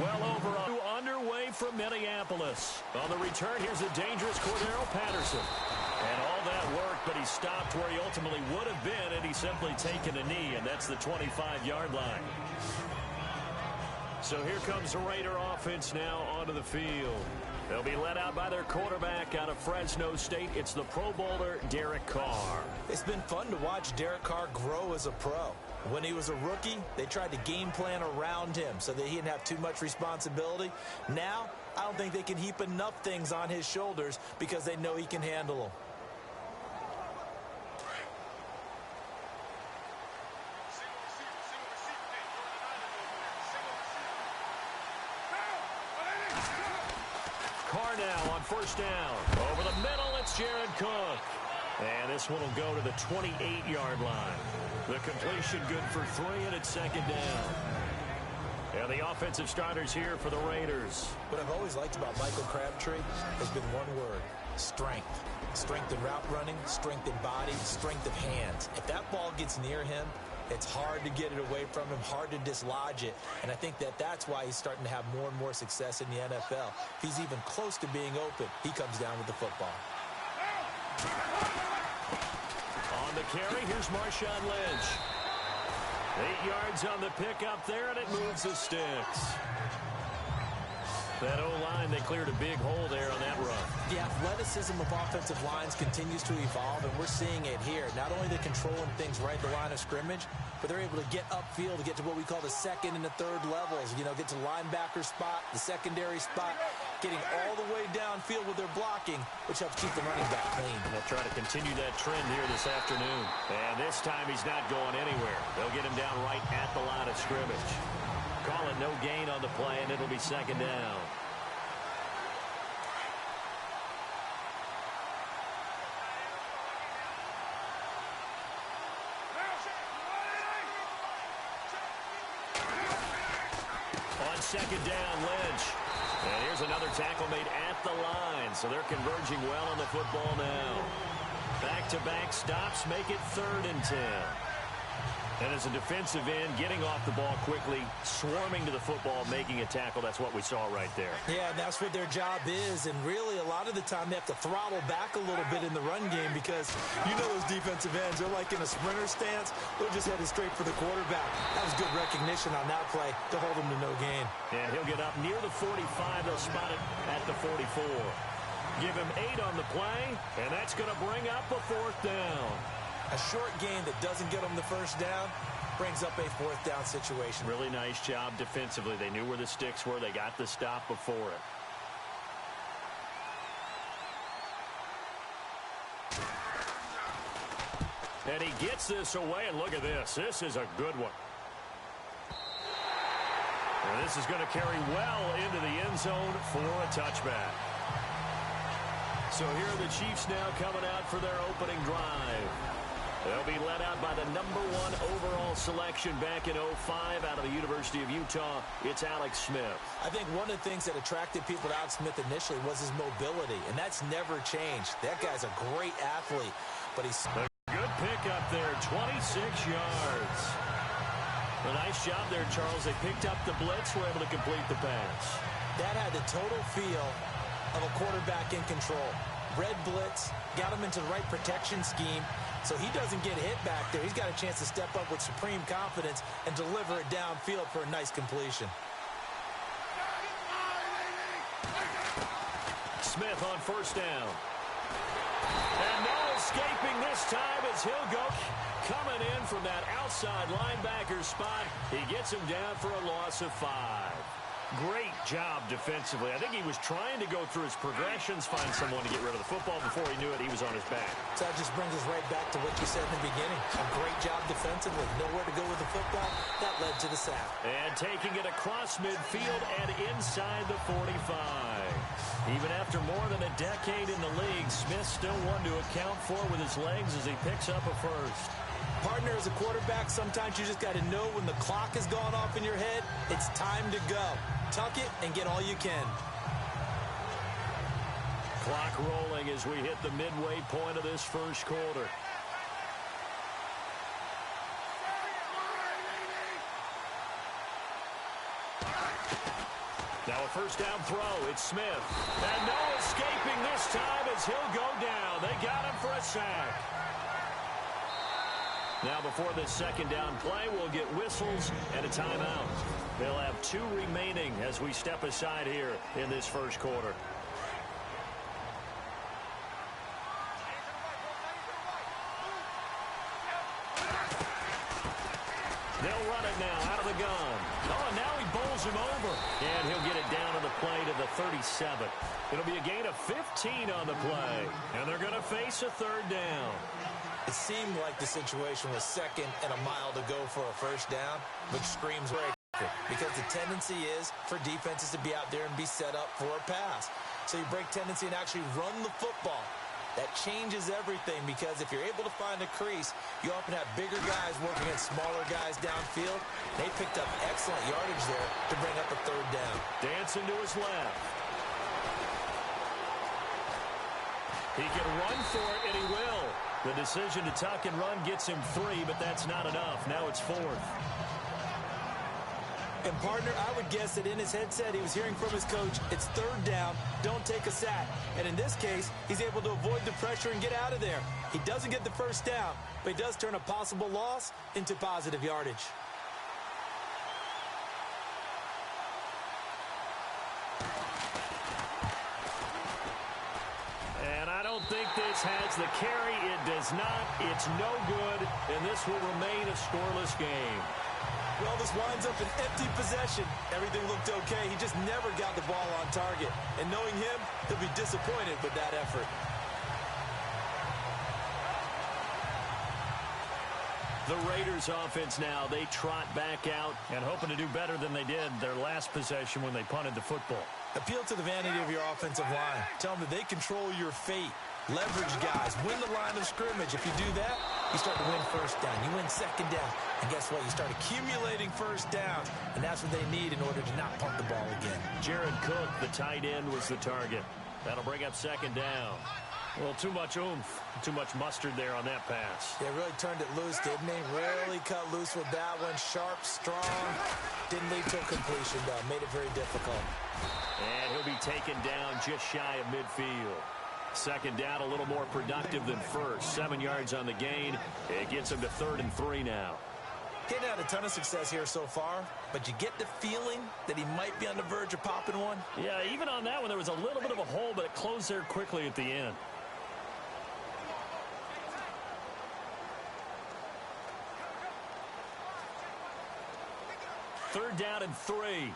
Well over underway from Minneapolis. On the return, here's a dangerous Cordero Patterson. And all that work, but he stopped where he ultimately would have been, and he's simply taken a knee, and that's the 25-yard line. So here comes the Raider offense now onto the field. They'll be led out by their quarterback out of Fresno State. It's the Pro Bowler, Derek Carr. It's been fun to watch Derek Carr grow as a pro. When he was a rookie, they tried to game plan around him so that he didn't have too much responsibility. Now, I don't think they can heap enough things on his shoulders because they know he can handle them. Carr now on first down. Over the middle, it's Jared Cook. And this one will go to the 28-yard line. The completion good for 3, and it's second down. And the offensive starters here for the Raiders. What I've always liked about Michael Crabtree has been one word: strength. Strength in route running, strength in body, strength of hands. If that ball gets near him, it's hard to get it away from him, hard to dislodge it. And I think that's why he's starting to have more and more success in the NFL. If he's even close to being open, he comes down with the football. On the carry, here's Marshawn Lynch. 8 yards on the pickup there, and it moves the sticks. That O-line, they cleared a big hole there on that run. The athleticism of offensive lines continues to evolve, and we're seeing it here. Not only they're controlling things right at the line of scrimmage, but they're able to get upfield to get to what we call the second and the third levels. You know, get to the linebacker spot, the secondary spot, getting all the way downfield with their blocking, which helps keep the running back clean. And they'll try to continue that trend here this afternoon. And this time he's not going anywhere. They'll get him down right at the line of scrimmage. Call it no gain on the play, and it'll be second down. On second down, Lynch. And here's another tackle made at the line, so they're converging well on the football now. Back-to-back stops make it 3rd and 10. And as a defensive end, getting off the ball quickly, swarming to the football, making a tackle, that's what we saw right there. Yeah, that's what their job is. And really, a lot of the time, they have to throttle back a little bit in the run game because you know those defensive ends, they're like in a sprinter stance. They're just headed straight for the quarterback. That was good recognition on that play to hold him to no gain. And he'll get up near the 45. They'll spot it at the 44. Give him 8 on the play, and that's going to bring up a 4th down. A short gain that doesn't get them the first down brings up a 4th down situation. Really nice job defensively. They knew where the sticks were. They got the stop before it. And he gets this away, and look at this. This is a good one. And this is going to carry well into the end zone for a touchback. So here are the Chiefs now coming out for their opening drive. They'll be led out by the #1 overall selection back in 2005 out of the University of Utah. It's Alex Smith. I think one of the things that attracted people to Alex Smith initially was his mobility, and that's never changed. That guy's a great athlete, but he's... A good pickup there, 26 yards. A nice job there, Charles. They picked up the blitz, were able to complete the pass. That had the total feel of a quarterback in control. Red blitz, got him into the right protection scheme, so he doesn't get hit back there. He's got a chance to step up with supreme confidence and deliver it downfield for a nice completion. Smith on first down. And no escaping this time as he'll go coming in from that outside linebacker spot. He gets him down for a loss of 5. Great job defensively. I think he was trying to go through his progressions, find someone to get rid of the football. Before he knew it, he was on his back. So that just brings us right back to what you said in the beginning. A great job defensively. Nowhere to go with the football. That led to the sack. And taking it across midfield and inside the 45. Even after more than a decade in the league, Smith still one to account for with his legs as he picks up a first. Partner, as a quarterback, sometimes you just got to know when the clock has gone off in your head, it's time to go. Tuck it and get all you can. Clock rolling as we hit the midway point of this first quarter. Now a first down throw. It's Smith. And no escaping this time as he'll go down. They got him for a sack. Now before this second down play, we'll get whistles and a timeout. They'll have 2 remaining as we step aside here in this first quarter. They'll run it now out of the gun. Oh, and now he bowls him over. And he'll get it down to the play to the 37. It'll be a gain of 15 on the play. And they're going to face a third down. It seemed like the situation was second and a mile to go for a first down, which screams break. Because the tendency is for defenses to be out there and be set up for a pass. So you break tendency and actually run the football. That changes everything, because if you're able to find a crease, you often have bigger guys working against smaller guys downfield. They picked up excellent yardage there to bring up a third down. Dancing to his left. He can run for it, and he will. The decision to tuck and run gets him 3, but that's not enough. Now it's 4th. And, partner, I would guess that in his headset he was hearing from his coach, it's third down, don't take a sack. And in this case, he's able to avoid the pressure and get out of there. He doesn't get the first down, but he does turn a possible loss into positive yardage. And I don't think this has the carry. It does not. It's no good, and this will remain a scoreless game. Well, this winds up an empty possession. Everything looked okay. He just never got the ball on target. And knowing him, he'll be disappointed with that effort. The Raiders offense now, they trot back out and hoping to do better than they did their last possession when they punted the football. Appeal to the vanity of your offensive line. Tell them that they control your fate. Leverage guys. Win the line of scrimmage. If you do that, you start to win first down. You win second down. And guess what? You start accumulating first downs. And that's what they need in order to not punt the ball again. Jared Cook, the tight end, was the target. That'll bring up second down. Well, too much oomph, too much mustard there on that pass. They really turned it loose, didn't they? Really cut loose with that one. Sharp, strong. Didn't lead to a completion, though. Made it very difficult. And he'll be taken down just shy of midfield. Second down, a little more productive than first. 7 yards on the gain. It gets him to 3rd and 3 now. He hadn't had a ton of success here so far, but you get the feeling that he might be on the verge of popping one. Yeah, even on that one, there was a little bit of a hole, but it closed there quickly at the end. Third down and 3.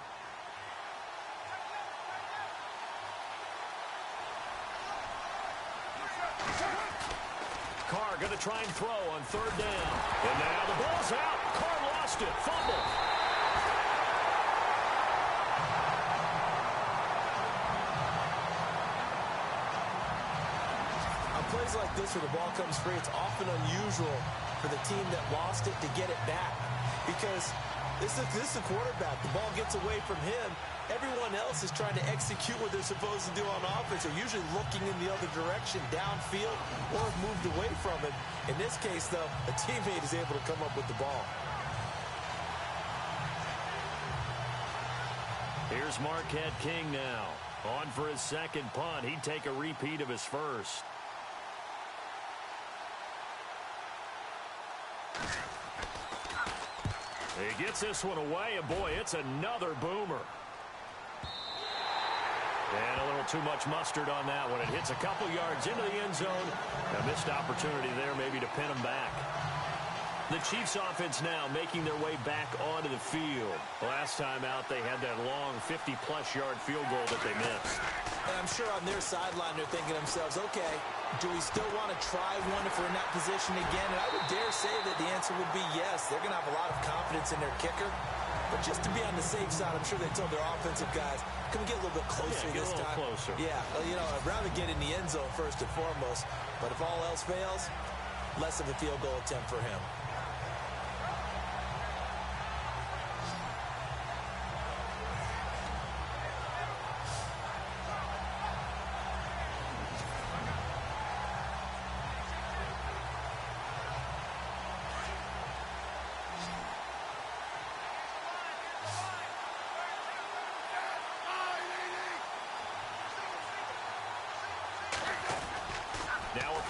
Carr going to try and throw on third down. And now the ball's out. Carr lost it. Fumble. On plays like this where the ball comes free, it's often unusual for the team that lost it to get it back. Because this is a quarterback. The ball gets away from him. Everyone else is trying to execute what they're supposed to do on offense. They're usually looking in the other direction, downfield, or have moved away from it. In this case, though, a teammate is able to come up with the ball. Here's Marquette King now. On for his second punt. He'd take a repeat of his first. He gets this one away, and boy, it's another boomer. And a little too much mustard on that one. It hits a couple yards into the end zone. A missed opportunity there maybe to pin him back. The Chiefs offense now making their way back onto the field. Last time out, they had that long 50-plus yard field goal that they missed. And I'm sure on their sideline they're thinking to themselves, okay, do we still want to try one if we're in that position again? And I would dare say that the answer would be yes. They're going to have a lot of confidence in their kicker. But just to be on the safe side, I'm sure they told their offensive guys, can we get a little bit closer this time? Closer. Yeah, well, you know, I'd rather get in the end zone first and foremost. But if all else fails, less of a field goal attempt for him.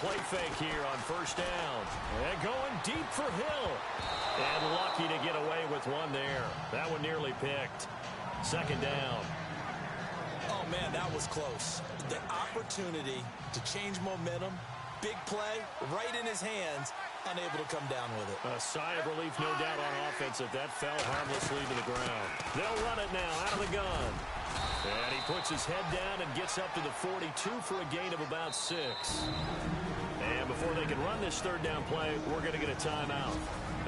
play fake here on first down. And going deep for Hill. And lucky to get away with one there. That one nearly picked. Second down. Oh, man, that was close. The opportunity to change momentum, big play, right in his hands, unable to come down with it. A sigh of relief, no doubt, on offense that fell harmlessly to the ground. They'll run it now out of the gun. And he puts his head down and gets up to the 42 for a gain of about 6. And before they can run this third down play, we're going to get a timeout.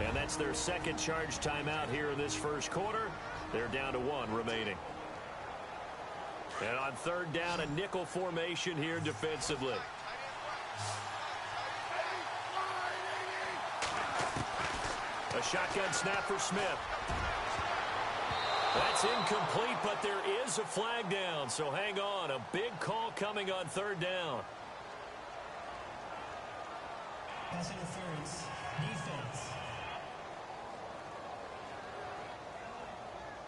And that's their second charge timeout here in this first quarter. They're down to 1 remaining. And on third down, a nickel formation here defensively. A shotgun snap for Smith. That's incomplete, but there is a flag down, so hang on. A big call coming on third down. Pass interference, defense.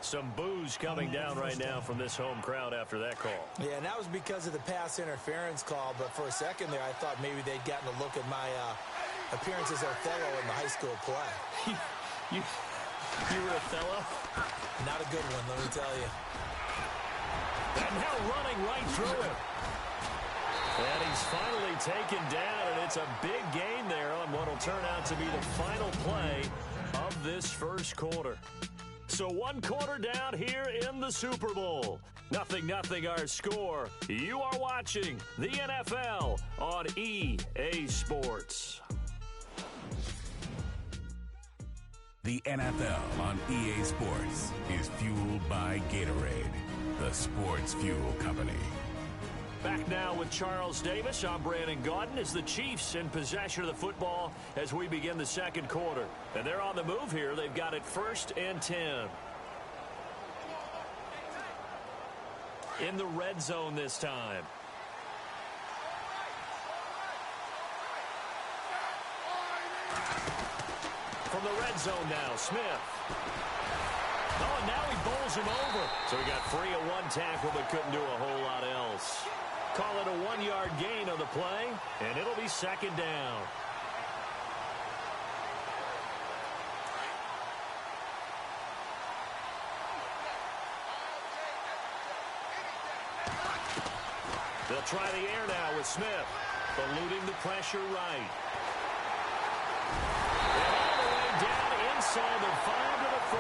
Some boos coming down right now from this home crowd after that call. Yeah, and that was because of the pass interference call, but for a second there I thought maybe they'd gotten a look at my appearance as Othello in the high school play. You were Othello? Not a good one, let me tell you. And now running right through him. And he's finally taken down, and it's a big gain there on what will turn out to be the final play of this first quarter. So 1 quarter down here in the Super Bowl. 0-0 our score. You are watching the NFL on EA Sports. The NFL on EA Sports is fueled by Gatorade, the sports fuel company. Back now with Charles Davis. I'm Brandon Gaudin as the Chiefs in possession of the football as we begin the second quarter. And they're on the move here. They've got it 1st and 10. In the red zone this time. From the red zone now, Smith. Oh, and now he bowls him over. So he got free of 1 tackle but couldn't do a whole lot else. Call it a 1-yard gain on the play, and it'll be second down. They'll try the air now with Smith, eluding the pressure right. And all the way down inside the 5 to the 4.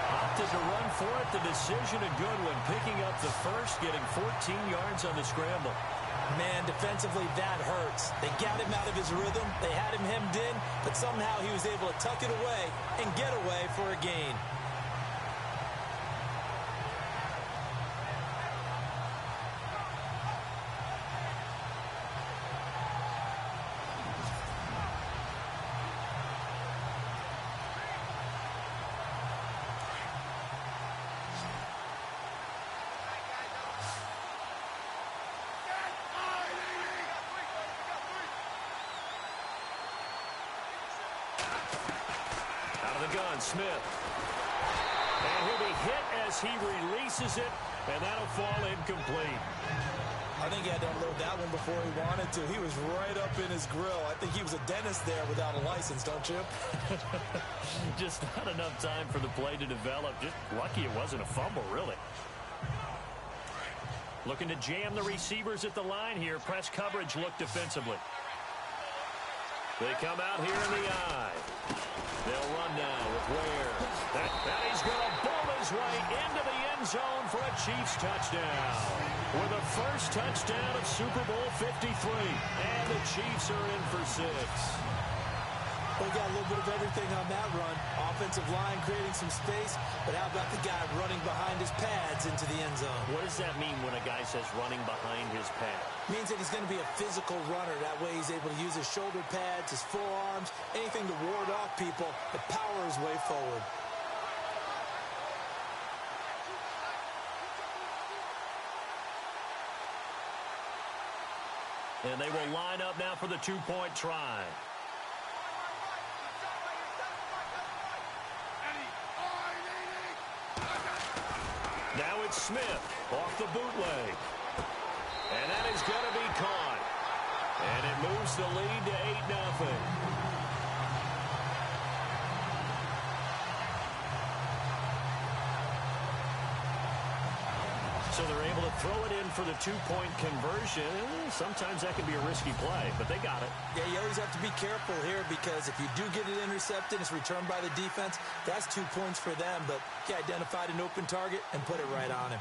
Opted to run for it. The decision a good one, picking up the first, getting 14 yards on the scramble. Man, defensively, that hurts. They got him out of his rhythm. They had him hemmed in, but somehow he was able to tuck it away and get away for a gain. Smith. And he'll be hit as he releases it, and that'll fall incomplete. I think he had to unload that one before he wanted to. He was right up in his grill. I think he was a dentist there without a license, don't you? Just not enough time for the play to develop. Just lucky it wasn't a fumble, really. Looking to jam the receivers at the line here. Press coverage look defensively. They come out here in the eye. They'll run now with Ware. That he's going to bowl his way into the end zone for a Chiefs touchdown. With the first touchdown of Super Bowl 53. And the Chiefs are in for 6. We got a little bit of everything on that run. Offensive line creating some space, but how about the guy running behind his pads into the end zone? What does that mean when a guy says running behind his pad? Means that he's going to be a physical runner. That way he's able to use his shoulder pads, his forearms, anything to ward off people, but power his way forward. And they will line up now for the 2-point try. Now it's Smith off the bootleg. And that is going to be caught. And it moves the lead to 8-0. So they're able to throw it in for the two-point conversion. Sometimes that can be a risky play, but they got it. Yeah, you always have to be careful here because if you do get it intercepted, it's returned by the defense. That's 2 points for them, but he identified an open target and put it right on him.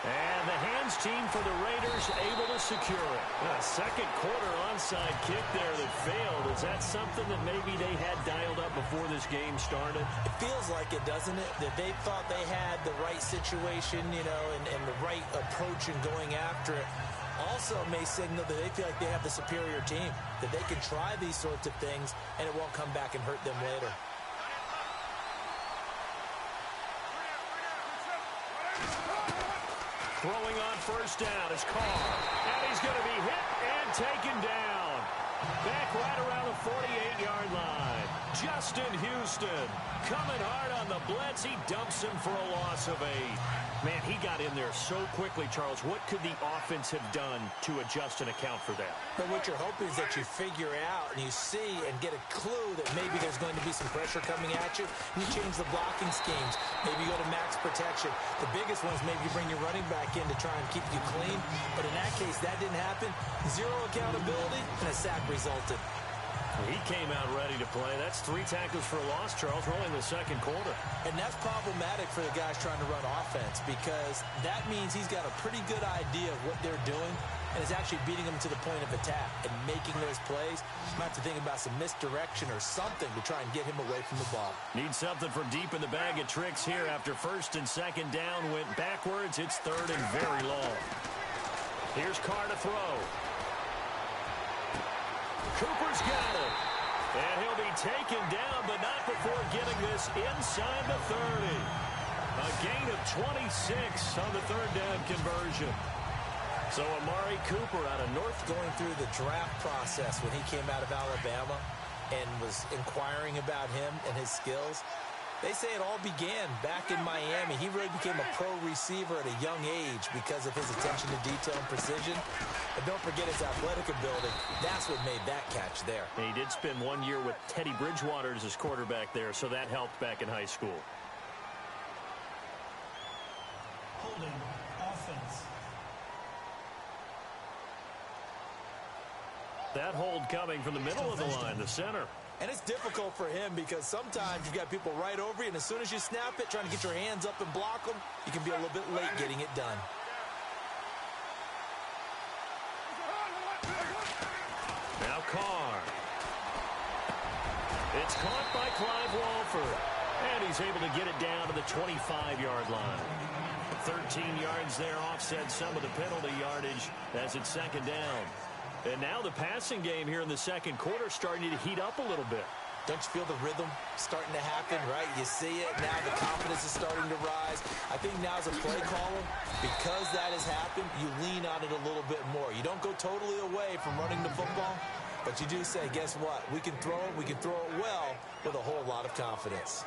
And the hands team for the Raiders able to secure it. A second quarter onside kick there that failed. Is that something that maybe they had dialed up before this game started? It feels like it, doesn't it? That they thought they had the right situation, you know, and the right approach in going after it. Also may signal that they feel like they have the superior team, that they can try these sorts of things and it won't come back and hurt them later. Throwing on first down is Carr. And he's going to be hit and taken down. Back right around the 48-yard line. Justin Houston coming hard on the blitz. He dumps him for a loss of 8. Man, he got in there so quickly, Charles. What could the offense have done to adjust and account for that? But what you're hoping is that you figure out and you see and get a clue that maybe there's going to be some pressure coming at you. And you change the blocking schemes. Maybe you go to max protection. The biggest one is maybe you bring your running back in to try and keep you clean. But in that case, that didn't happen. Zero accountability, and a sack resulted. He came out ready to play. That's 3 tackles for a loss, Charles, rolling the second quarter. And that's problematic for the guys trying to run offense because that means he's got a pretty good idea of what they're doing and is actually beating them to the point of attack and making those plays. You might have to think about some misdirection or something to try and get him away from the ball. Need something from deep in the bag of tricks here. After first and second down went backwards, it's third and very long. Here's Carr to throw. Cooper's got it. And he'll be taken down, but not before getting this inside the 30. A gain of 26 on the third down conversion. So Amari Cooper out of North. Going through the draft process when he came out of Alabama and was inquiring about him and his skills. They say it all began back in Miami. He really became a pro receiver at a young age because of his attention to detail and precision. And don't forget his athletic ability. That's what made that catch there. And he did spend 1 year with Teddy Bridgewater as his quarterback there, so that helped back in high school. Holding offense. That hold coming from the middle of the line, the center. And it's difficult for him because sometimes you've got people right over you, and as soon as you snap it, trying to get your hands up and block them, you can be a little bit late getting it done. Now Carr. It's caught by Clive Walford. And he's able to get it down to the 25-yard line. 13 yards there, offset some of the penalty yardage as it's second down. And now the passing game here in the second quarter starting to heat up a little bit. Don't you feel the rhythm starting to happen, right? You see it. Now the confidence is starting to rise. I think now as a play caller, because that has happened, you lean on it a little bit more. You don't go totally away from running the football, but you do say, guess what? We can throw it. We can throw it well with a whole lot of confidence.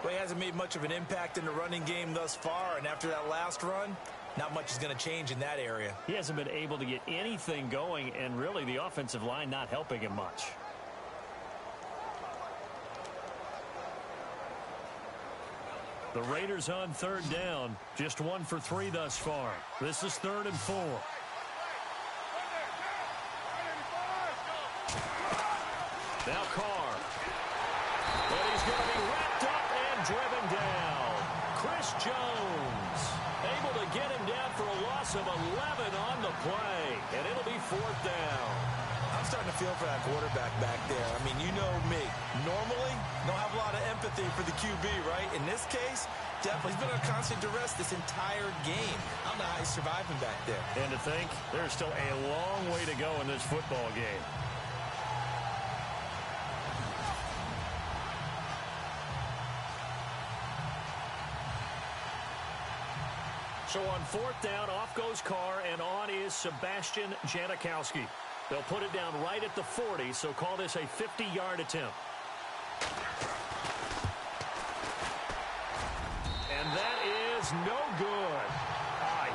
Well, he hasn't made much of an impact in the running game thus far, and after that last run, not much is going to change in that area. He hasn't been able to get anything going, and really the offensive line not helping him much. The Raiders on third down, just 1 for 3 thus far. This is 3rd and 4. Now Carr. And he's going to be wrapped up and driven down. Chris Jones able to get him down for a loss of 11 on the play. And it'll be 4th down. I'm starting to feel for that quarterback back there. I mean, you know me. Normally, don't have a lot of empathy for the QB, right? In this case, definitely. He's been on constant duress this entire game. I don't know how he's surviving back there. And to think, there's still a long way to go in this football game. So on 4th down, off goes Carr, and on is Sebastian Janikowski. They'll put it down right at the 40, so call this a 50-yard attempt. And that is is no good.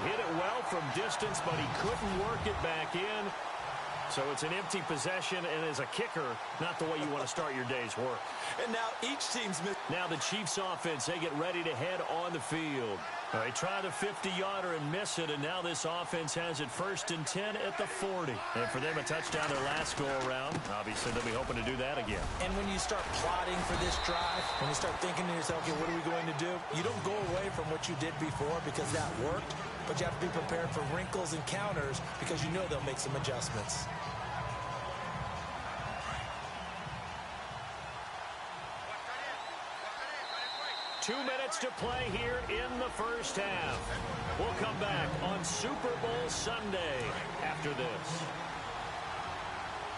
Hit it well from distance, but he couldn't work it back in. So it's an empty possession, and as a kicker, not the way you want to start your day's work. And now each team's missing. Now the Chiefs offense, they get ready to head on the field. They try the 50-yarder and miss it, and now this offense has it 1st and 10 at the 40. And for them, a touchdown their last go-around. Obviously, they'll be hoping to do that again. And when you start plotting for this drive, when you start thinking to yourself, okay, what are we going to do? You don't go away from what you did before because that worked, but you have to be prepared for wrinkles and counters because you know they'll make some adjustments. Two minutes to play here in the first half. We'll come back on Super Bowl Sunday after this.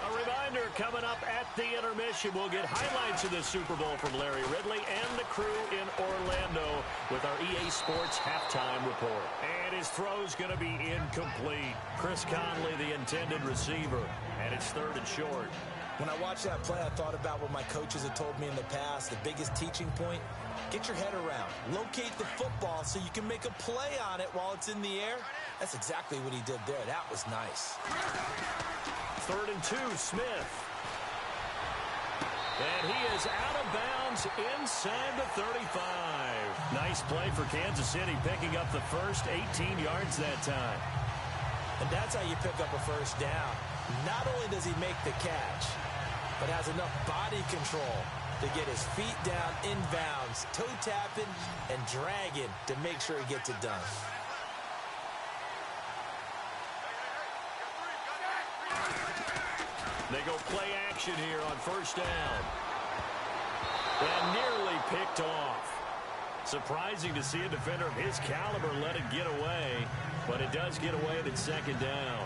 A reminder coming up at the intermission. We'll get highlights of the Super Bowl from Larry Ridley and the crew in Orlando with our EA Sports halftime report. And his throw's going to be incomplete. Chris Conley, the intended receiver, and it's 3rd and short. When I watched that play, I thought about what my coaches had told me in the past. The biggest teaching point, get your head around. Locate the football so you can make a play on it while it's in the air. That's exactly what he did there. That was nice. 3rd and 2, Smith. And he is out of bounds inside the 35. Nice play for Kansas City, picking up the first 18 yards that time. And that's how you pick up a first down. Not only does he make the catch, but has enough body control to get his feet down inbounds, toe tapping and dragging to make sure he gets it done. They go play action here on 1st down. And nearly picked off. Surprising to see a defender of his caliber let it get away, but it does get away at 2nd down.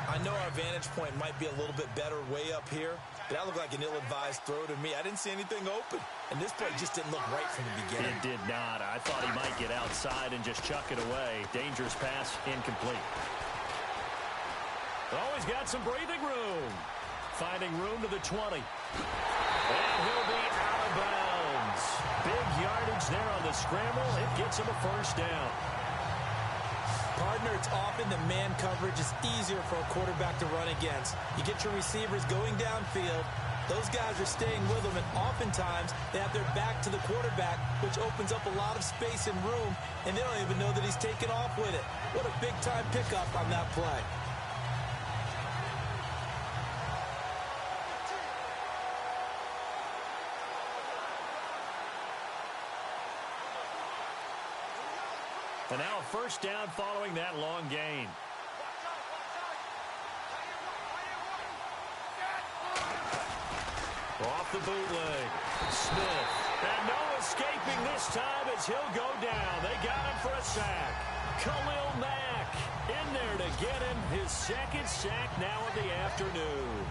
I know our vantage point might be a little bit better way up here, but that looked like an ill-advised throw to me. I didn't see anything open, and this play just didn't look right from the beginning. It did not. I thought he might get outside and just chuck it away. Dangerous pass, incomplete. Oh, he's got some breathing room. Finding room to the 20. And he'll be out of bounds. Big yardage there on the scramble. It gets him a 1st down. Partner, it's often the man coverage is easier for a quarterback to run against. You get your receivers going downfield. Those guys are staying with them, and oftentimes they have their back to the quarterback, which opens up a lot of space and room, and they don't even know that he's taken off with it. What a big-time pickup on that play. And now a 1st down following that long gain. Off the bootleg. Smith. And no escaping this time as he'll go down. They got him for a sack. Khalil Mack in there to get him his 2nd sack now of the afternoon.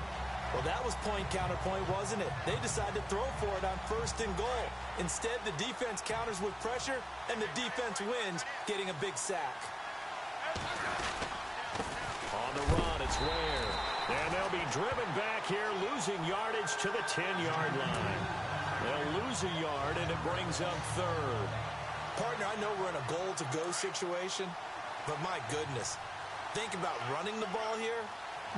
Well, that was point-counterpoint, wasn't it? They decided to throw for it on 1st and goal. Instead, the defense counters with pressure, and the defense wins, getting a big sack. On the run, it's Ware. And they'll be driven back here, losing yardage to the 10-yard line. They'll lose a yard, and it brings up 3rd. Partner, I know we're in a goal-to-go situation, but my goodness, think about running the ball here.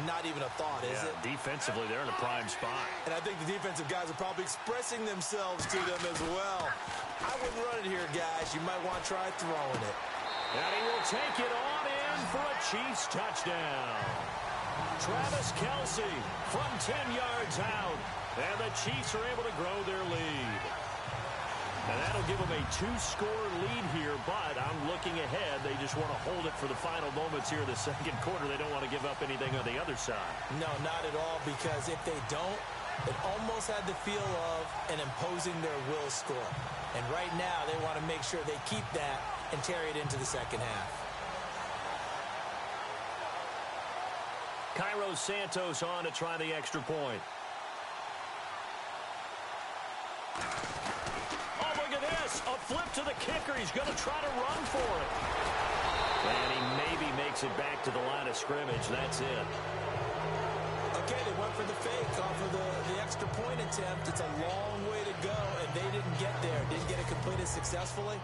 Not even a thought, is it? Defensively, they're in a prime spot. And I think the defensive guys are probably expressing themselves to them as well. I wouldn't run it here, guys. You might want to try throwing it. And he will take it on in for a Chiefs touchdown. Travis Kelce from 10 yards out. And the Chiefs are able to grow their lead. And that'll give them a 2-score lead here, but I'm looking ahead. They just want to hold it for the final moments here in the 2nd quarter. They don't want to give up anything on the other side. No, not at all, because if they don't, it almost had the feel of an imposing their will score. And right now, they want to make sure they keep that and carry it into the 2nd half. Cairo Santos on to try the extra point. A flip to the kicker. He's going to try to run for it. And he maybe makes it back to the line of scrimmage. That's it. A okay, they went for the fake off of the extra point attempt. It's a long way to go, and they didn't get there. Didn't get it completed successfully.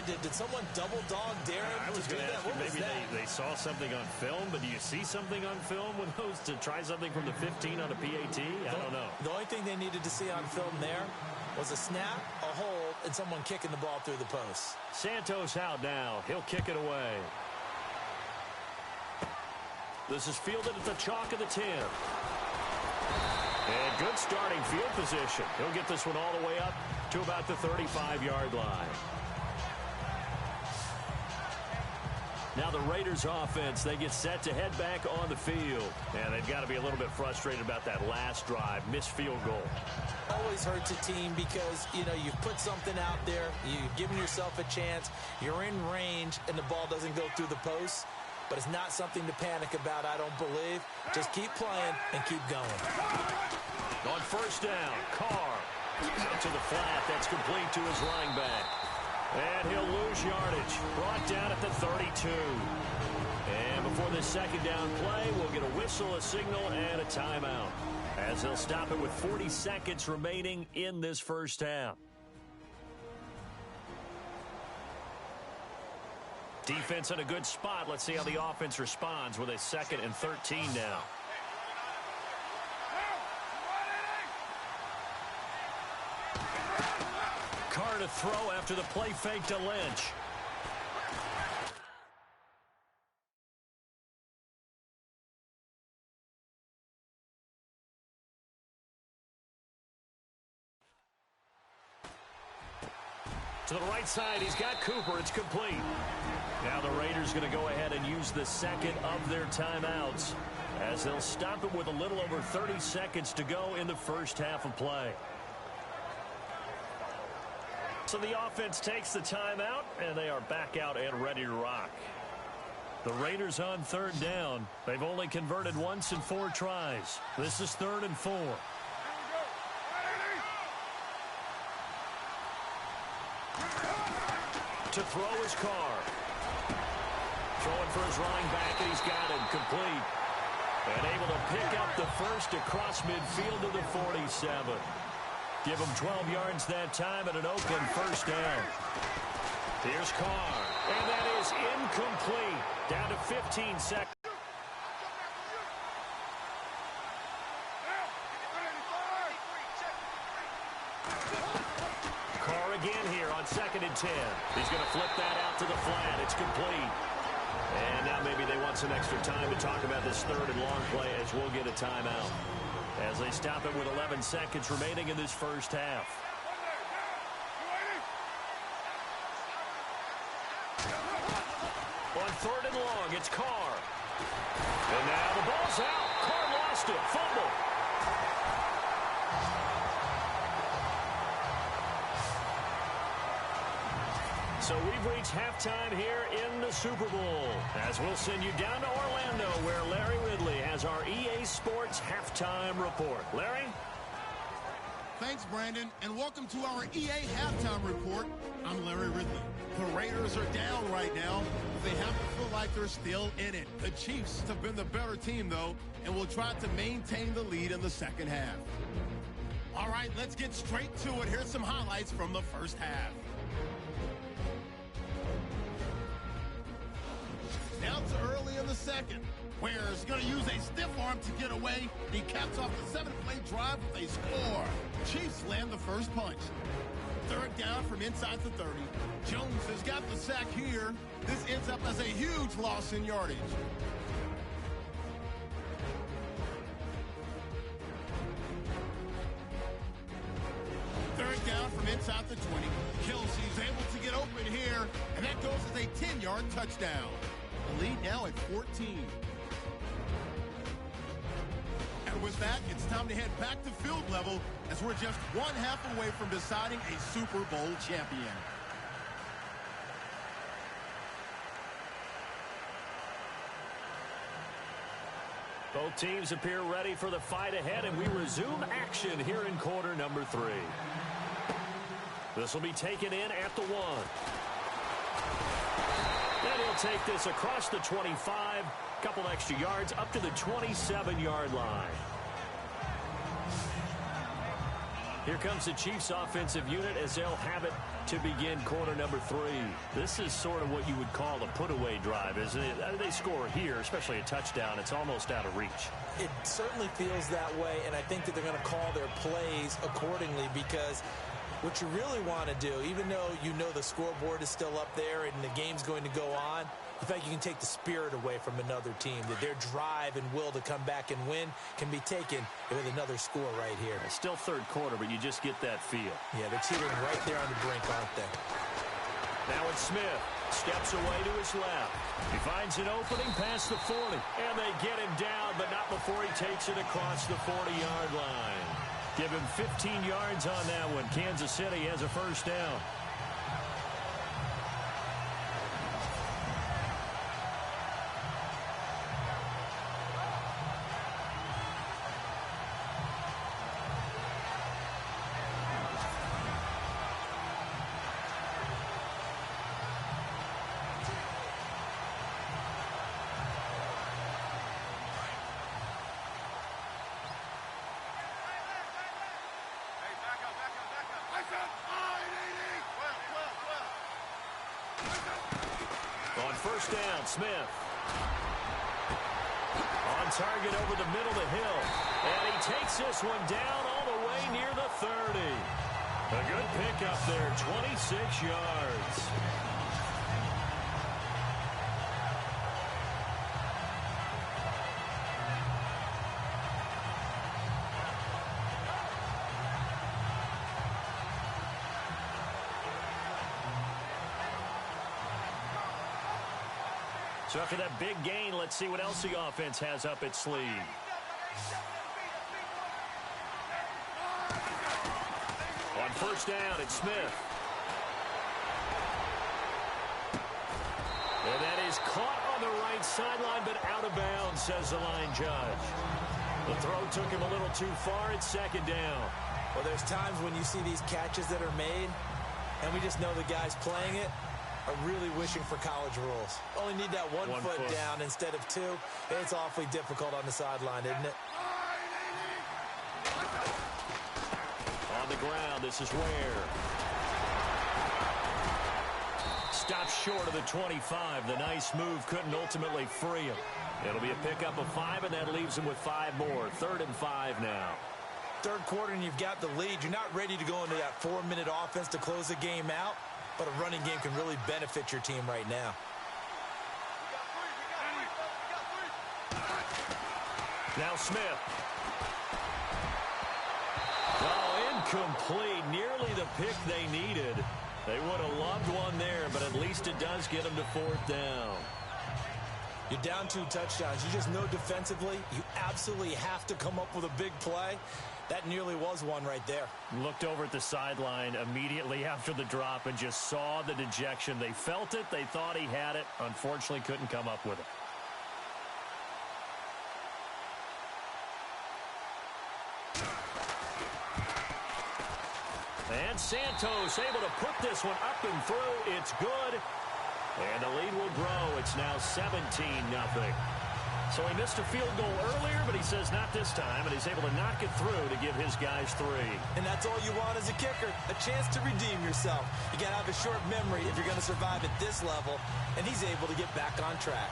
Did someone double dog Darren? I was going to ask you, maybe they saw something on film, but do you see something on film with those to try something from the 15 on a PAT? I don't know. The only thing they needed to see on film there was a snap, a hold, and someone kicking the ball through the post. Santos out now. He'll kick it away. This is fielded at the chalk of the 10. And good starting field position. He'll get this one all the way up to about the 35-yard line. Now the Raiders offense, they get set to head back on the field. And they've got to be a little bit frustrated about that last drive, missed field goal. Always hurts a team because, you know, you've put something out there, you've given yourself a chance, you're in range, and the ball doesn't go through the post. But it's not something to panic about, I don't believe. Just keep playing and keep going. On first down, Carr out to the flat. That's complete to his running back. And he'll lose yardage. Brought down at the 32. And before this second down play, we'll get a whistle, a signal, and a timeout, as they'll stop it with 40 seconds remaining in this first half. Defense in a good spot. Let's see how the offense responds with a 2nd and 13 now. Carr to throw after the play fake to Lynch. To the right side, he's got Cooper. It's complete. Now the Raiders going to go ahead and use the second of their timeouts, as they'll stop it with a little over 30 seconds to go in the first half of play. So the offense takes the timeout, and they are back out and ready to rock. The Raiders on 3rd down. They've only converted once in 4 tries. This is 3rd and 4. To throw is Carr. Throwing for his running back, and he's got him complete. And able to pick up the first across midfield to the 47. Give him 12 yards that time at an open first down. Here's Carr. And that is incomplete. Down to 15 seconds. Carr again here on 2nd and 10. He's going to flip that out to the flat. It's complete. And now maybe they want some extra time to talk about this 3rd and long play, as we'll get a timeout, as they stop it with 11 seconds remaining in this first half. On 3rd and long, it's Carr. And now the ball's out. Carr lost it. Fumble. So we've reached halftime here in the Super Bowl, as we'll send you down to Orlando, where Larry Ridley has our EA Sports halftime report. Larry? Thanks, Brandon, and welcome to our EA halftime report. I'm Larry Ridley. The Raiders are down right now. They have to feel like they're still in it. The Chiefs have been the better team, though, and will try to maintain the lead in the second half. All right, let's get straight to it. Here's some highlights from the first half. Now to early in the second. Ware's going to use a stiff arm to get away. He caps off the 7-play drive with a score. Chiefs land the first punch. 3rd down from inside the 30. Jones has got the sack here. This ends up as a huge loss in yardage. Third down from inside the 20. Kelsey's able to get open here, and that goes as a 10-yard touchdown. The lead now at 14. And with that, it's time to head back to field level, as we're just 1 half away from deciding a Super Bowl champion. Both teams appear ready for the fight ahead, and we resume action here in quarter number 3. This will be taken in at the 1. And he'll take this across the 25, couple extra yards up to the 27-yard line. Here comes the Chiefs offensive unit as they'll have it to begin quarter number 3. This is sort of what you would call a put-away drive, isn't it? They score here, especially a touchdown. It's almost out of reach. It certainly feels that way, and I think that they're going to call their plays accordingly, because what you really want to do, even though you know the scoreboard is still up there and the game's going to go on, in fact, you can take the spirit away from another team, that their drive and will to come back and win can be taken with another score right here. It's still third quarter, but you just get that feel. Yeah, they're teetering right there on the brink, aren't they? Now it's Smith. Steps away to his left. He finds an opening past the 40. And they get him down, but not before he takes it across the 40-yard line. Give him 15 yards on that one. Kansas City has a first down. On first down, Smith. On target over the middle to Hill. And he takes this one down all the way near the 30. A good pickup there, 26 yards. So after that big gain, let's see what else the offense has up its sleeve. On first down, it's Smith. And that is caught on the right sideline, but out of bounds, says the line judge. The throw took him a little too far. It's second down. Well, there's times when you see these catches that are made, and we just know the guys playing it are really wishing for college rules. Only need that one foot down instead of two. It's awfully difficult on the sideline, isn't it? On the ground, this is Ware. Stops short of the 25. The nice move couldn't ultimately free him. It'll be a pickup of 5, and that leaves him with 5 more. 3rd and 5 now. Third quarter, and you've got the lead. You're not ready to go into that 4-minute offense to close the game out. But a running game can really benefit your team right now. Now Smith. Oh, incomplete. Nearly the pick they needed. They would have loved one there, but at least it does get them to 4th down. You're down 2 touchdowns. You just know defensively you absolutely have to come up with a big play. That nearly was one right there. Looked over at the sideline immediately after the drop and just saw the dejection. They felt it. They thought he had it. Unfortunately, couldn't come up with it. And Santos able to put this one up and through. It's good. And the lead will grow. It's now 17-0. So he missed a field goal earlier, but he says not this time, and he's able to knock it through to give his guys 3. And that's all you want as a kicker, a chance to redeem yourself. You got to have a short memory if you're going to survive at this level, and he's able to get back on track.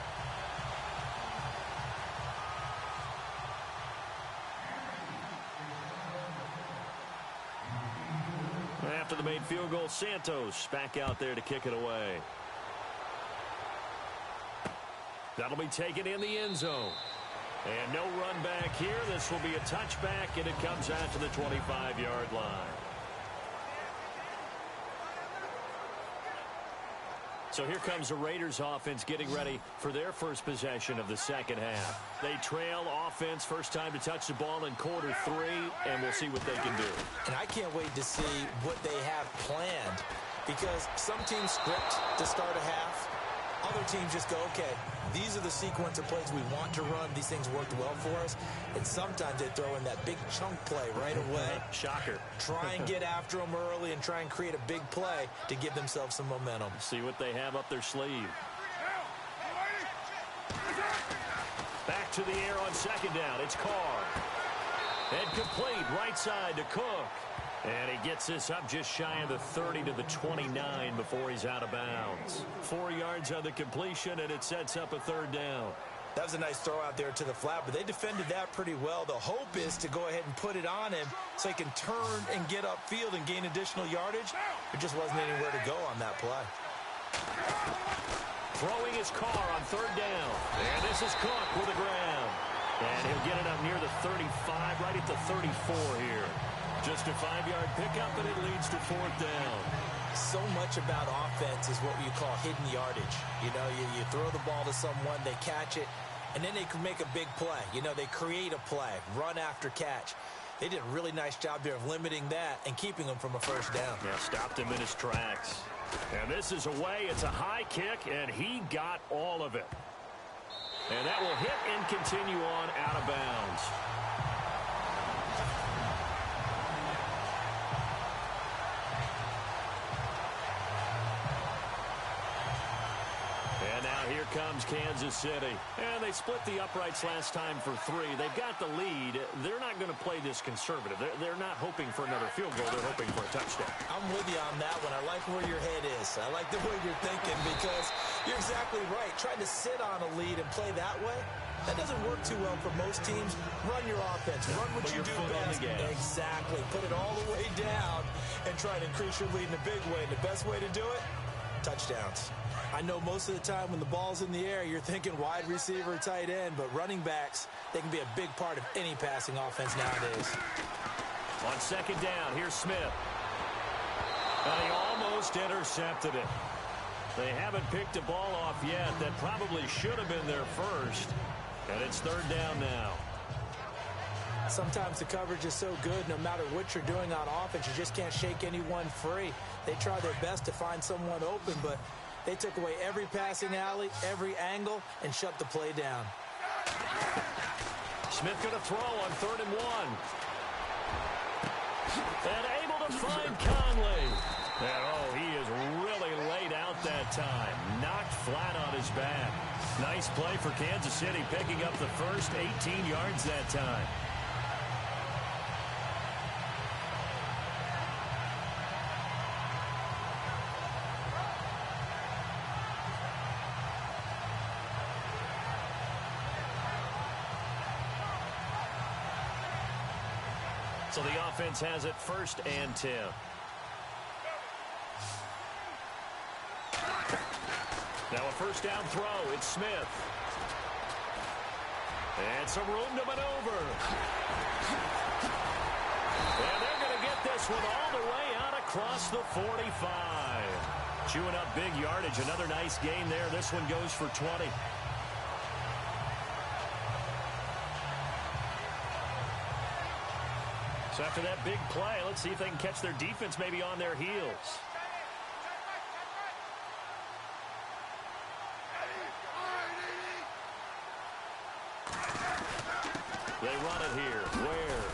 After the made field goal, Santos back out there to kick it away. That'll be taken in the end zone. And no run back here. This will be a touchback, and it comes out to the 25-yard line. So here comes the Raiders offense getting ready for their first possession of the second half. They trail offense, first time to touch the ball in quarter 3, and we'll see what they can do. And I can't wait to see what they have planned, because some teams script to start a half. Other teams just go, okay, these are the sequence of plays we want to run. These things worked well for us. And sometimes they throw in that big chunk play right away. Shocker. Try and get after them early and try and create a big play to give themselves some momentum. See what they have up their sleeve. to the air on second down. It's Carr. And complete right side to Cook. And he gets this up just shy of the 30 to the 29 before he's out of bounds. 4 yards on the completion, and it sets up a third down. That was a nice throw out there to the flat, but they defended that pretty well. The hope is to go ahead and put it on him so he can turn and get upfield and gain additional yardage. There just wasn't anywhere to go on that play. Throwing his Carr on third down. And this is Cook with the ground. And he'll get it up near the 35, right at the 34 here. Just a 5-yard pickup, and it leads to fourth down. So much about offense is what you call hidden yardage. You know, you throw the ball to someone, they catch it, and then they can make a big play. You know, they create a play, run after catch. They did a really nice job there of limiting that and keeping him from a first down. Yeah, stopped him in his tracks. And this is away. It's a high kick, and he got all of it. And that will hit and continue on out of bounds. And now here comes Kansas City. And they split the uprights last time for 3. They've got the lead. They're not going to play this conservative. They're not hoping for another field goal. They're hoping for a touchdown. I'm with you on that one. I like where your head is. I like the way you're thinking because you're exactly right. Trying to sit on a lead and play that way, that doesn't work too well for most teams. Run your offense. Run what you do best. Exactly. Put it all the way down and try to increase your lead in a big way. And the best way to do it, touchdowns. I know most of the time when the ball's in the air, you're thinking wide receiver, tight end, but running backs, they can be a big part of any passing offense nowadays. On second down, here's Smith. And he almost intercepted it. They haven't picked a ball off yet. That probably should have been their first. And it's third down now. Sometimes the coverage is so good, no matter what you're doing on offense, you just can't shake anyone free. They try their best to find someone open, but they took away every passing alley, every angle, and shut the play down. Smith going to throw on 3rd and 1. And able to find Conley. And oh, he is really laid out that time. Knocked flat on his back. Nice play for Kansas City, picking up the first 18 yards that time. So the offense has it 1st and 10. Now a first down throw. It's Smith. And some room to maneuver. And they're going to get this one all the way out across the 45. Chewing up big yardage. Another nice gain there. This one goes for 20. So after that big play, let's see if they can catch their defense maybe on their heels. They run it here. Ware.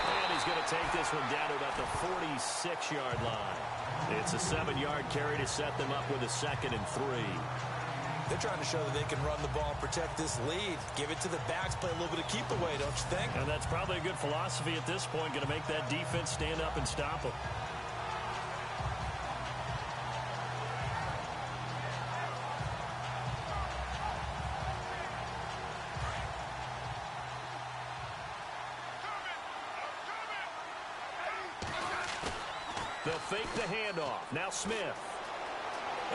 And he's going to take this one down to about the 46-yard line. It's a 7-yard carry to set them up with a 2nd and 3. They're trying to show that they can run the ball, protect this lead, give it to the backs, play a little bit of keep away, don't you think? And that's probably a good philosophy at this point, going to make that defense stand up and stop them. They'll fake the handoff. Now Smith.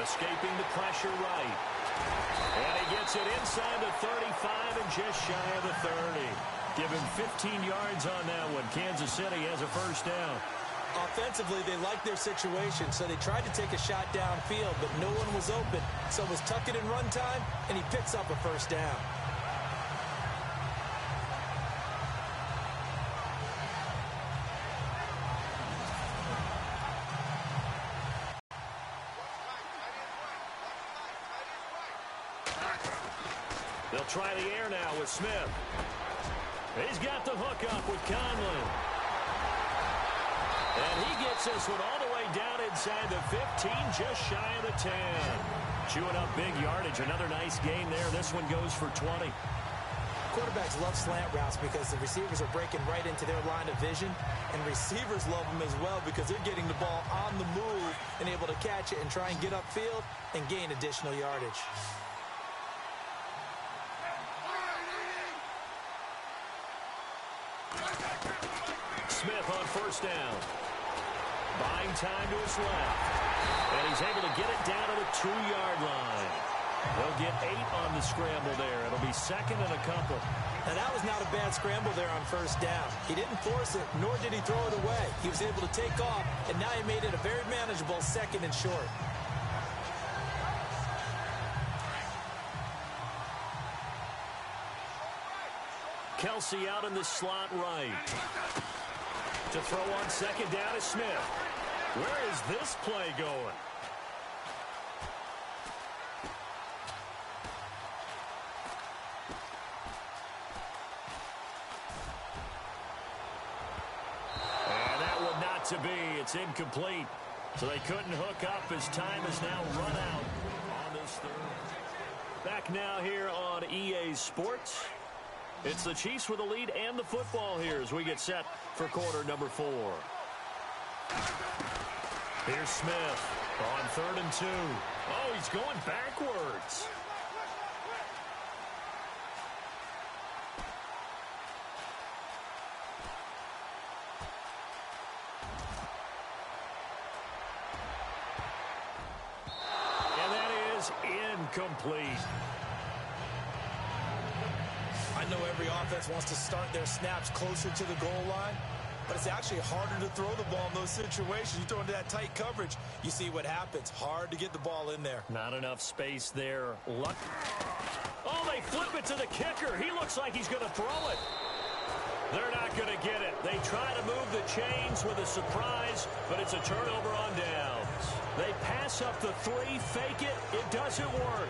Escaping the pressure right. And he gets it inside the 35 and just shy of the 30. Give him 15 yards on that one. Kansas City has a first down. Offensively, they liked their situation, so they tried to take a shot downfield, but no one was open. So it was tuck it and run time, and he picks up a first down. They'll try the air now with Smith. He's got the hook up with Conley. And he gets this one all the way down inside the 15, just shy of the 10. Chewing up big yardage. Another nice gain there. This one goes for 20. Quarterbacks love slant routes because the receivers are breaking right into their line of vision, and receivers love them as well because they're getting the ball on the move and able to catch it and try and get upfield and gain additional yardage. Smith on first down. Buying time to his left. And he's able to get it down to the 2-yard line. They'll get 8 on the scramble there. It'll be second and a couple. Now, that was not a bad scramble there on first down. He didn't force it, nor did he throw it away. He was able to take off, and now he made it a very manageable second and short. Kelsey out in the slot right. To throw on second down is Smith. Where is this play going? And that one not to be. It's incomplete. So they couldn't hook up as time has now run out on this third. Back now here on EA Sports. It's the Chiefs with the lead and the football here as we get set for quarter number 4. Here's Smith on 3rd and 2. Oh, he's going backwards. And that is incomplete. I know every offense wants to start their snaps closer to the goal line, but it's actually harder to throw the ball in those situations. You throw into that tight coverage, you see what happens. Hard to get the ball in there. Not enough space there. Luck. Oh, they flip it to the kicker. He looks like he's going to throw it. They're not going to get it. They try to move the chains with a surprise, but it's a turnover on downs. They pass up the 3, fake it. It doesn't work.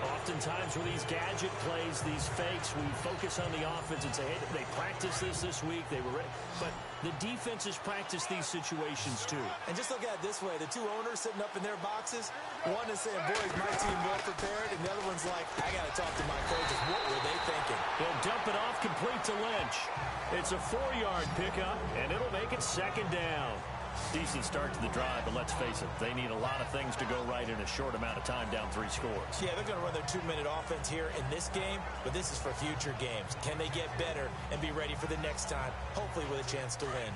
Oftentimes with these gadget plays, these fakes, we focus on the offense and say, hey, they practiced this week. They were ready. But the defenses practice these situations too. And just look at it this way. The two owners sitting up in their boxes, one is saying, boy, is my team well prepared, and the other one's like, I got to talk to my coaches. What were they thinking? They'll dump it off complete to Lynch. It's a 4-yard pickup, and it'll make it second down. Decent start to the drive, but let's face it, they need a lot of things to go right in a short amount of time, down 3 scores. Yeah, they're going to run their 2-minute offense here in this game, but this is for future games. Can they get better and be ready for the next time, hopefully with a chance to win?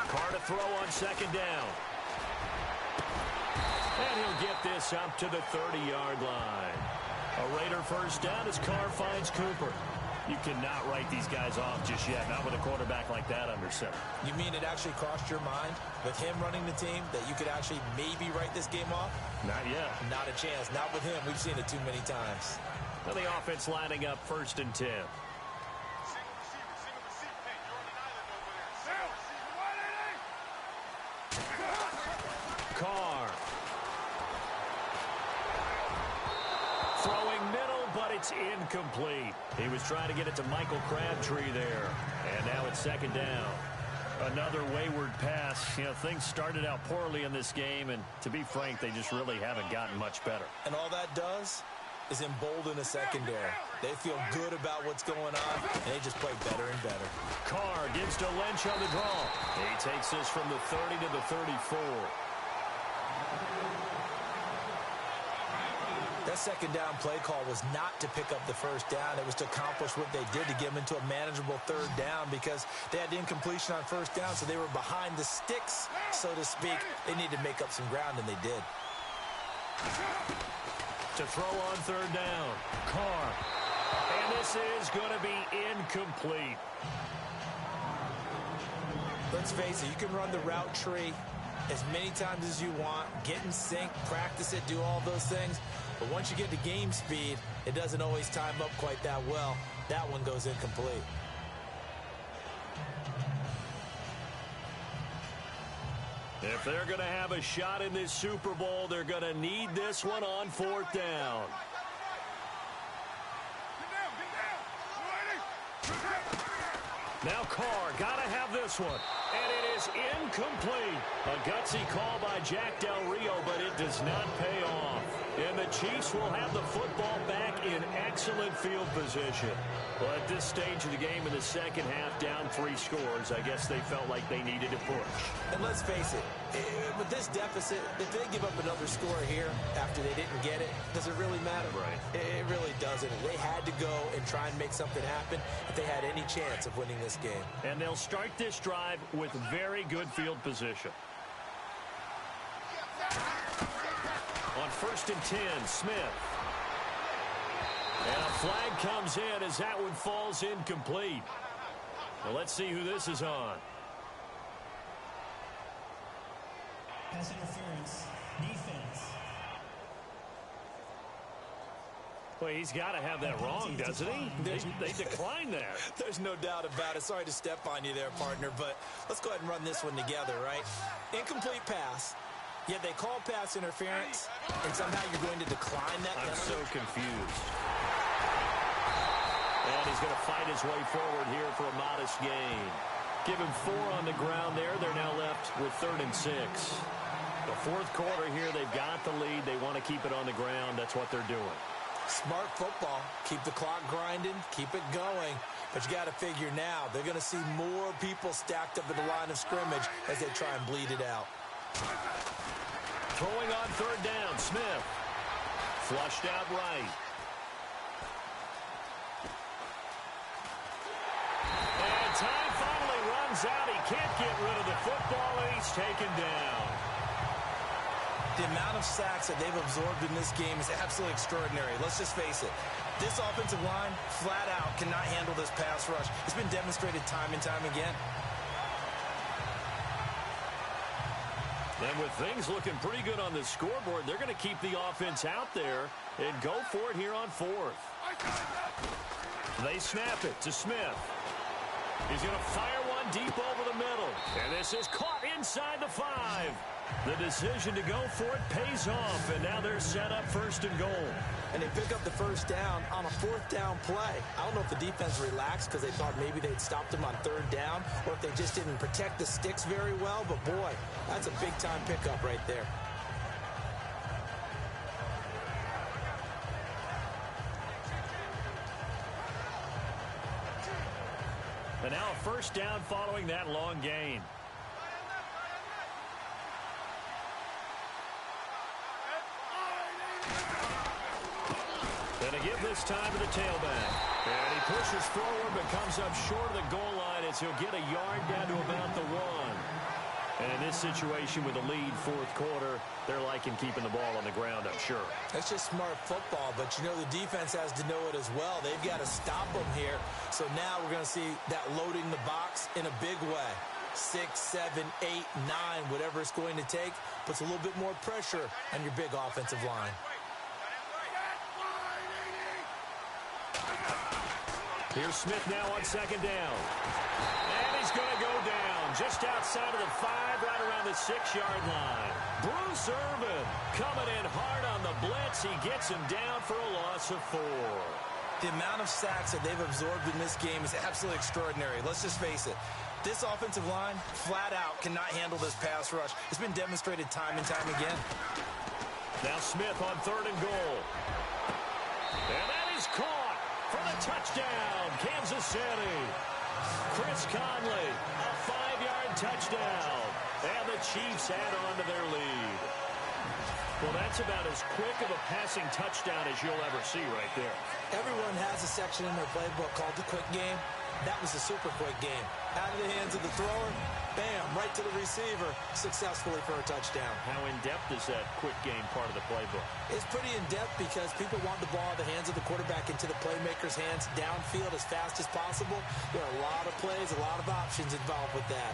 Carr to throw on second down. And he'll get this up to the 30-yard line. A Raider first down as Carr finds Cooper. You cannot write these guys off just yet, not with a quarterback like that under center. You mean it actually crossed your mind with him running the team that you could actually maybe write this game off? Not yet. Not a chance. Not with him. We've seen it too many times. Now the offense lining up 1st and 10. Carr. Throwing middle, but it's incomplete. He was trying to get it to Michael Crabtree there. And now it's second down. Another wayward pass. You know, things started out poorly in this game, and to be frank, they just really haven't gotten much better. And all that does is embolden a secondary. They feel good about what's going on, and they just play better and better. Carr gives to Lynch on the draw. He takes this from the 30 to the 34. That second down play call was not to pick up the first down. It was to accomplish what they did to get them into a manageable 3rd down because they had the incompletion on first down, so they were behind the sticks, so to speak. They needed to make up some ground, and they did. To throw on 3rd down, Carr. And this is going to be incomplete. Let's face it, you can run the route tree as many times as you want, get in sync, practice it, do all those things. But once you get to game speed, it doesn't always time up quite that well. That one goes incomplete. If they're going to have a shot in this Super Bowl, they're going to need this one on 4th down. Now Carr, got to have this one. And it is incomplete. A gutsy call by Jack Del Rio, but it does not pay off. And the Chiefs will have the football back in excellent field position. Well, at this stage of the game in the second half, down 3 scores, I guess they felt like they needed to push. And let's face it, with this deficit, if they give up another score here after they didn't get it, does it really matter? Right. It really doesn't. They had to go and try and make something happen if they had any chance of winning this game. And they'll start this drive with very good field position. On 1st and 10, Smith. And a flag comes in as that one falls incomplete. Well, let's see who this is on. Pass interference. Defense. Well, he's got to have that wrong, doesn't he? They declined that. There's no doubt about it. Sorry to step on you there, partner, but let's go ahead and run this one together, right? Incomplete pass. Yet they call pass interference, and somehow you're going to decline that penalty. I'm so confused. And he's going to fight his way forward here for a modest gain. Give him 4 on the ground there. They're now left with 3rd and 6. The 4th quarter here, they've got the lead. They want to keep it on the ground. That's what they're doing. Smart football. Keep the clock grinding. Keep it going. But you got to figure now, they're going to see more people stacked up at the line of scrimmage as they try and bleed it out. Throwing on 3rd down, Smith. Flushed out right. And time finally runs out. He can't get rid of the football, and he's taken down. The amount of sacks that they've absorbed in this game is absolutely extraordinary. Let's just face it. This offensive line, flat out, cannot handle this pass rush. It's been demonstrated time and time again. And with things looking pretty good on the scoreboard, they're going to keep the offense out there and go for it here on 4th. They snap it to Smith. He's going to fire one deep over the middle. And this is caught inside the 5. The decision to go for it pays off, and now they're set up 1st and goal. And they pick up the 1st down on a 4th down play. I don't know if the defense relaxed because they thought maybe they'd stopped them on 3rd down, or if they just didn't protect the sticks very well. But, boy, that's a big-time pickup right there. And now a 1st down following that long gain. And a give this time to the tailback. And he pushes forward but comes up short of the goal line as he'll get a yard down to about the 1. And in this situation with the lead 4th quarter, they're liking keeping the ball on the ground, I'm sure. That's just smart football, but you know the defense has to know it as well. They've got to stop them here. So now we're going to see that loading the box in a big way. 6, 7, 8, 9, whatever it's going to take, puts a little bit more pressure on your big offensive line. Here's Smith now on 2nd down. And he's going to go down just outside of the 5, right around the 6-yard line. Bruce Irvin coming in hard on the blitz. He gets him down for a loss of 4. The amount of sacks that they've absorbed in this game is absolutely extraordinary. Let's just face it. This offensive line, flat out, cannot handle this pass rush. It's been demonstrated time and time again. Now Smith on 3rd and goal. And that is caught for the touchdown, Kansas City. Chris Conley, a 5-yard touchdown. And the Chiefs add on to their lead. Well, that's about as quick of a passing touchdown as you'll ever see right there. Everyone has a section in their playbook called the quick game. That was a super quick game. Out of the hands of the thrower, bam, right to the receiver, successfully for a touchdown. How in-depth is that quick game part of the playbook? It's pretty in-depth because people want the ball in the hands of the quarterback into the playmaker's hands downfield as fast as possible. There are a lot of plays, a lot of options involved with that.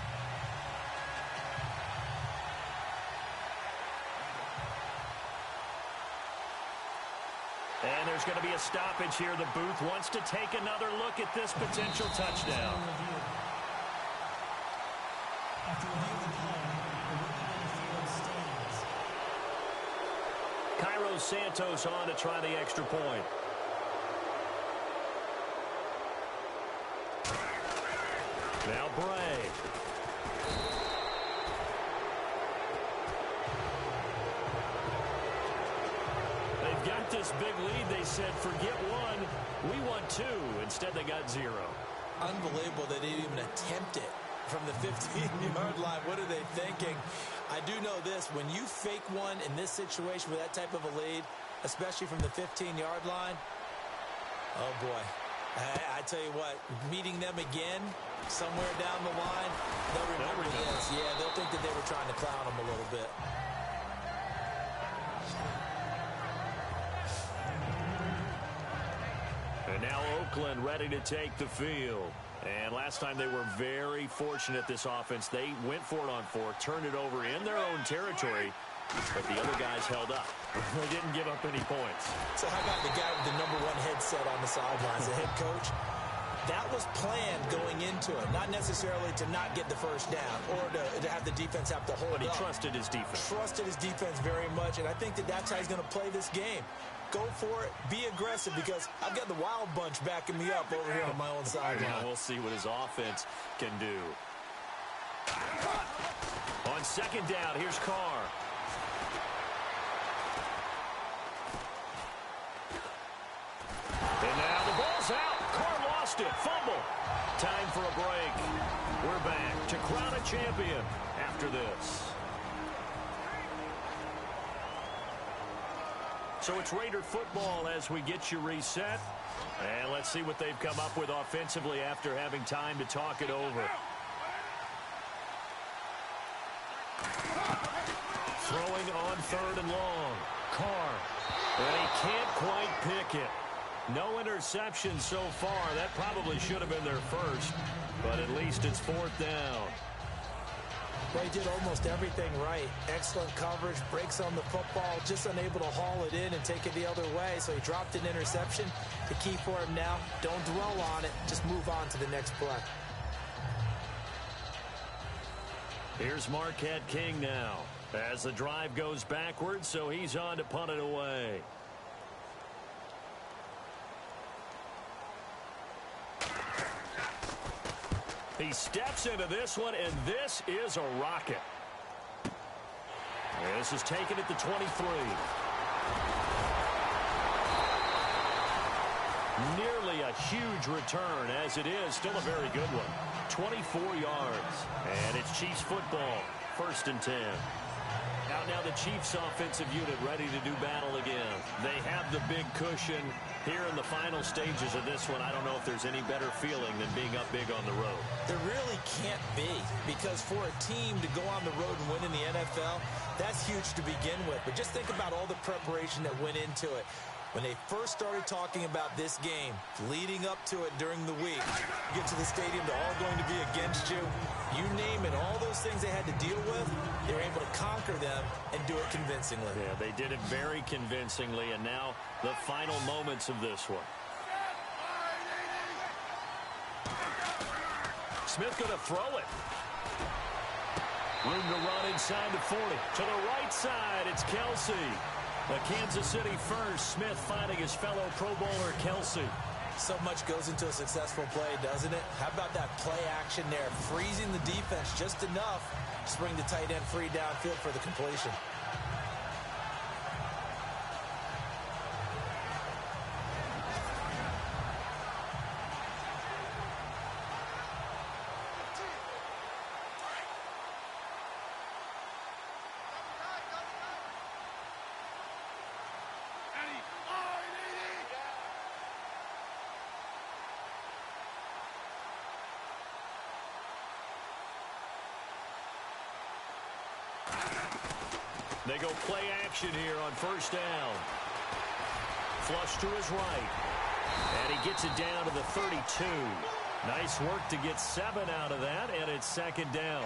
And there's going to be a stoppage here. The booth wants to take another look at this potential touchdown. After reviewing the play, the rookie on the field stands. Cairo Santos on to try the extra point. Bray. They've got this big lead. They said, forget one. We want two. Instead, they got 0. Unbelievable they didn't even attempt it from the 15-yard line. What are they thinking? I do know this. When you fake one in this situation with that type of a lead, especially from the 15-yard line, oh, boy. I tell you what, meeting them again somewhere down the line, they'll remember this. Yeah, they'll think that they were trying to clown them a little bit. And now Oakland ready to take the field. And last time they were very fortunate, this offense. They went for it on 4, turned it over in their own territory, but the other guys held up. They didn't give up any points. So how about the guy with the #1 headset on the sidelines, the head coach? That was planned going into it, not necessarily to not get the first down or to have the defense have to hold up. But he trusted his defense. Trusted his defense very much, and I think that that's how he's going to play this game. Go for it. Be aggressive, because I've got the Wild Bunch backing me up over here on my own sideline. Now we'll see what his offense can do. On second down, here's Carr. And now the ball's out. Carr lost it. Fumble. Time for a break. We're back to crown a champion after this. So it's Raider football as we get you reset. And let's see what they've come up with offensively after having time to talk it over. Throwing on 3rd and long. Carr. And he can't quite pick it. No interception so far. That probably should have been their first. But at least it's 4th down. Well, he did almost everything right. Excellent coverage, breaks on the football, just unable to haul it in and take it the other way. So he dropped an interception. The key for him now, don't dwell on it. Just move on to the next play. Here's Marquette King now as the drive goes backwards, so he's on to punt it away. He steps into this one, and this is a rocket. And this is taken at the 23. Nearly a huge return, as it is still a very good one. 24 yards, and it's Chiefs football, 1st and 10. Out now the Chiefs offensive unit ready to do battle again. They have the big cushion here in the final stages of this one. I don't know if there's any better feeling than being up big on the road. There really can't be, because for a team to go on the road and win in the NFL, that's huge to begin with. But just think about all the preparation that went into it. When they first started talking about this game, leading up to it during the week, you get to the stadium, they're all going to be against you. You name it, all those things they had to deal with, they were able to conquer them and do it convincingly. Yeah, they did it very convincingly, and now the final moments of this one. Smith going to throw it. Room to run inside the 40. To the right side, it's Kelsey. The Kansas City first. Smith finding his fellow Pro Bowler Kelsey. So much goes into a successful play, doesn't it? How about that play action there? Freezing the defense just enough to bring the tight end free downfield for the completion. They go play action here on 1st down. Flush to his right. And he gets it down to the 32. Nice work to get 7 out of that, and it's 2nd down.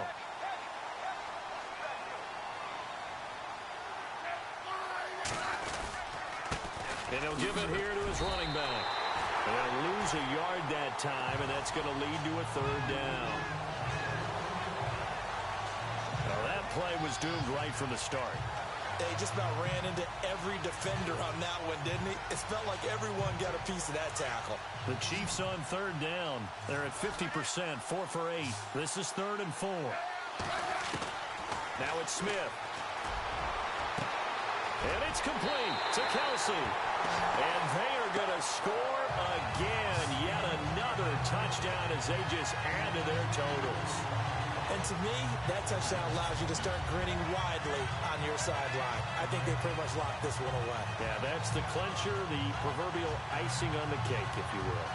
And he'll give it here to his running back. And they'll lose a yard that time, and that's going to lead to a 3rd down. Well, that play was doomed right from the start. They just about ran into every defender on that one, didn't he? It felt like everyone got a piece of that tackle. The Chiefs on third down. They're at 50%, 4 for 8. This is 3rd and 4. Now it's Smith. And it's complete to Kelsey. And they are going to score again. Yet another touchdown as they just add to their totals. And to me, that touchdown allows you to start grinning widely on your sideline. I think they pretty much locked this one away. Yeah, that's the clincher, the proverbial icing on the cake, if you will.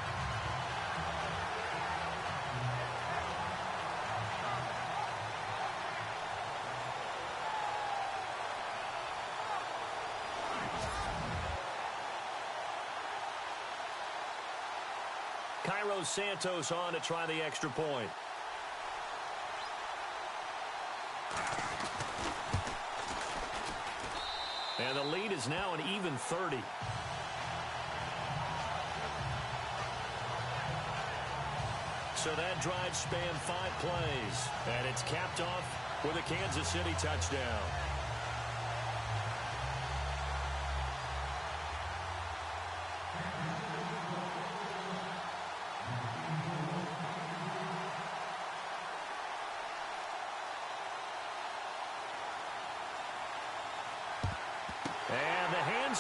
Cairo Santos on to try the extra point. And the lead is now an even 30. So that drive spanned 5 plays. And it's capped off with a Kansas City touchdown.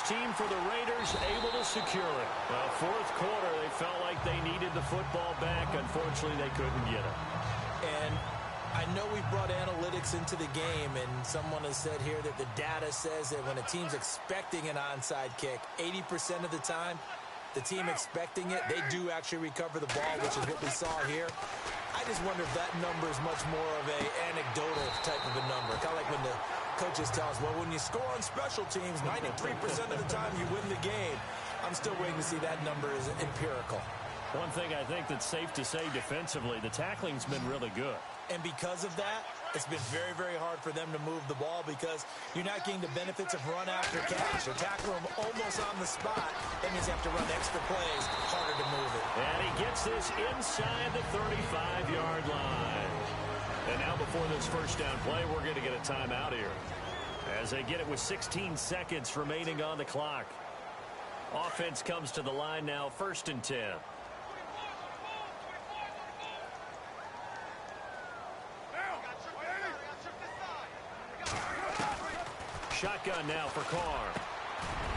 Team for the Raiders able to secure it. Well, 4th quarter, they felt like they needed the football back. Unfortunately, they couldn't get it. And I know we brought analytics into the game, and someone has said here that the data says that when a team's expecting an onside kick, 80% of the time, the team expecting it, they do actually recover the ball, which is what we saw here. I just wonder if that number is much more of an anecdotal type of a number. Kind of like when the coaches tell us, well, when you score on special teams, 93% of the time you win the game. I'm still waiting to see that number is empirical. One thing I think that's safe to say defensively, the tackling's been really good. And because of that, it's been very, very hard for them to move the ball because you're not getting the benefits of run after catch. You're tackling them almost on the spot. That means you have to run extra plays, harder to move it. And he gets this inside the 35-yard line. And now before this first down play, we're going to get a timeout here. As they get it with 16 seconds remaining on the clock. Offense comes to the line now, 1st and 10. Shotgun now for Carr.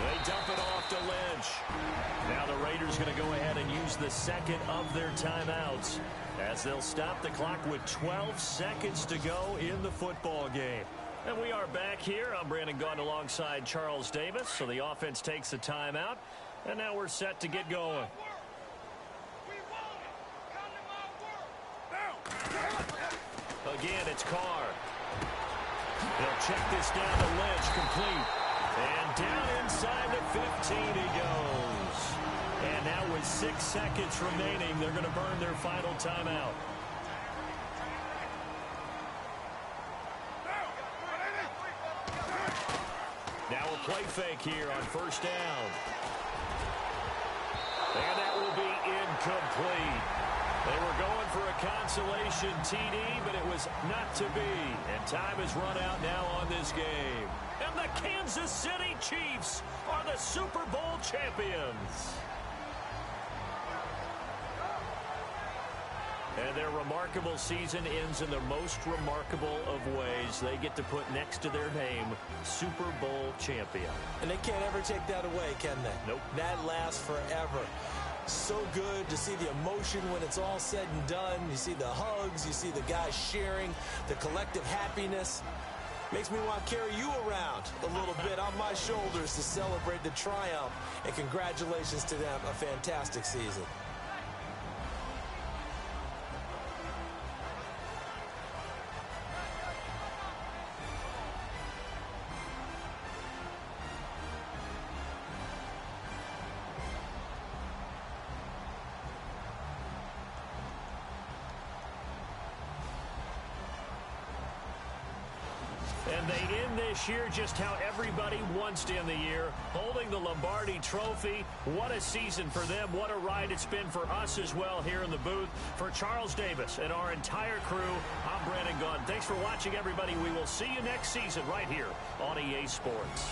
They dump it off to Lynch. Now the Raiders going to go ahead and use the 2nd of their timeouts as they'll stop the clock with 12 seconds to go in the football game. And we are back here. I'm Brandon Gaudin alongside Charles Davis. So the offense takes a timeout. And now we're set to get going. Again, it's Carr. They'll check this down to Lynch, complete. And down inside the 15 he goes. And now with 6 seconds remaining, they're going to burn their final timeout. Now a play fake here on 1st down. And that will be incomplete. They were going for a consolation TD, but it was not to be. And time is run out now on this game. And the Kansas City Chiefs are the Super Bowl champions. And their remarkable season ends in the most remarkable of ways. They get to put next to their name, Super Bowl champion. And they can't ever take that away, can they? Nope. That lasts forever. So good to see the emotion when it's all said and done. You see the hugs, you see the guys sharing, the collective happiness. Makes me want to carry you around a little bit on my shoulders to celebrate the triumph. And congratulations to them, a fantastic season. And they end this year just how everybody wants to end the year, holding the Lombardi Trophy. What a season for them. What a ride it's been for us as well here in the booth. For Charles Davis and our entire crew, I'm Brandon Gaudin. Thanks for watching, everybody. We will see you next season right here on EA Sports.